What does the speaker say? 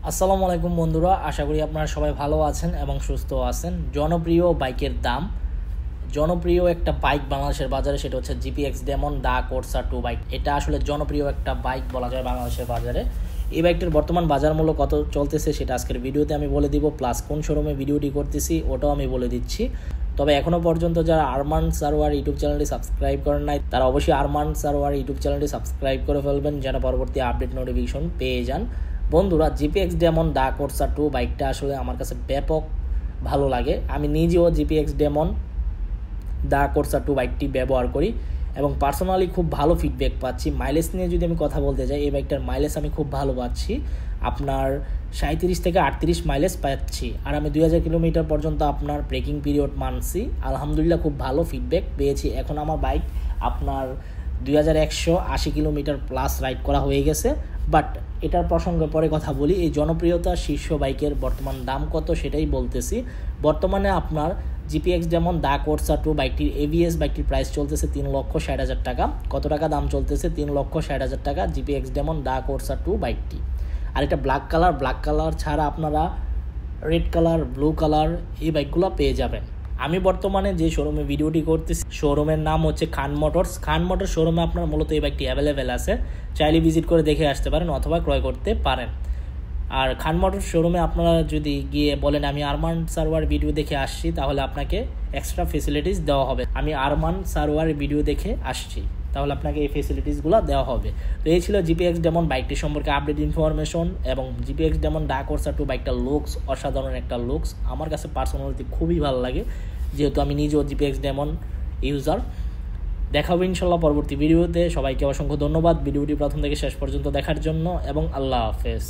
আসসালামু আলাইকুম বন্ধুরা, আশা করি আপনারা সবাই ভালো আছেন এবং সুস্থ আছেন। জনপ্রিয় বাইকের দাম, জনপ্রিয় একটা বাইক বাংলাদেশের বাজারে, সেটা হচ্ছে জিপিএক্স ডেমন দা কোর্সা 2 বাইক। এটা আসলে জনপ্রিয় একটা বাইক বলা যায় বাংলাদেশের বাজারে। এই বাইকটির বর্তমান বাজার মূল্য কত চলতেছে সেটা আজকের ভিডিওতে আমি বলে দিব, প্লাস কোন শোরুমে ভিডিওটি করতেছি ওটাও আমি বলে দিচ্ছি। তবে এখনও পর্যন্ত যারা আরমান সারোয়ার ইউটিউব চ্যানেলটি সাবস্ক্রাইব করেন নাই তারা অবশ্যই আরমান সারোয়ার ইউটিউব চ্যানেলটি সাবস্ক্রাইব করে ফেলবেন, যেন পরবর্তী আপডেট নোটিফিকেশন পেয়ে যান। বন্ধুরা, জিপিএক্স ডেমন দা কোর্সা 2 বাইকটা আসলে আমার কাছে ব্যাপক ভালো লাগে। আমি নিজেও জিপিএক্স ডেমন দা কোর্সা 2 বাইকটি ব্যবহার করি এবং পার্সোনালি খুব ভালো ফিডব্যাক পাচ্ছি। মাইলেজ নিয়ে যদি আমি কথা বলতে যাই, এই বাইকটার মাইলেজ আমি খুব ভালো পাচ্ছি, আপনার 37 থেকে 38 মাইলেজ পাচ্ছি। আর আমি 2000 কিলোমিটার পর্যন্ত আপনার ব্রেকিং পিরিয়ড মানছি, আলহামদুলিল্লাহ খুব ভালো ফিডব্যাক পেয়েছি। এখন আমার বাইক আপনার 2180 কিলোমিটার প্লাস রাইড করা হয়ে গেছে। বাট এটার প্রসঙ্গে পরে কথা বলি। এই জনপ্রিয়তা শীর্ষ বাইকের বর্তমান দাম কত সেটাই বলতেছি। বর্তমানে আপনার জিপিএক্স যেমন দা কোর্সা 2 বাইকটির এভিএস বাইকটির প্রাইস চলতেছে 3,60,000 টাকা। কত টাকা দাম চলতেছে? 3,60,000 টাকা জিপিএক্স ডেমন দা কোর্সা 2 বাইকটি। আর এটা ব্ল্যাক কালার ছাড়া আপনারা রেড কালার, ব্লু কালার এই বাইকগুলো পেয়ে যাবেন। আমি বর্তমানে যে শোরুমে ভিডিওটি করতেছি শোরুমের নাম হচ্ছে খান মোটরস শোরুমে আপনার মূলত এই বাইকটি অ্যাভেলেবেল আছে, চাইলে ভিজিট করে দেখে আসতে পারেন অথবা ক্রয় করতে পারেন। আর খান মোটরস শোরুমে আপনারা যদি গিয়ে বলেন আমি আরমান সারোয়ার ভিডিও দেখে আসছি, তাহলে আপনাকে এক্সট্রা ফেসিলিটিস দেওয়া হবে। আমি আরমান সারোয়ার ভিডিও দেখে আসছি, তাহলে আপনাকে এই ফেসিলিটিসগুলো দেওয়া হবে। তো এই ছিল জিপিএক্স ডেমন বাইকটি সম্পর্কে আপডেট ইনফরমেশন। এবং জিপিএক্স ডেমন দা কোর্সা 2 বাইকটার লুকস অসাধারণ একটা লুকস, আমার কাছে পার্সোনালি খুবই ভালো লাগে, যেহেতু আমি নিজেও জিপিএক্স ডেমন ইউজার। দেখা হবে ইনশাল্লাহ পরবর্তী ভিডিওতে। সবাইকে অসংখ্য ধন্যবাদ ভিডিওটি প্রথম থেকে শেষ পর্যন্ত দেখার জন্য এবং আল্লাহ হাফেজ।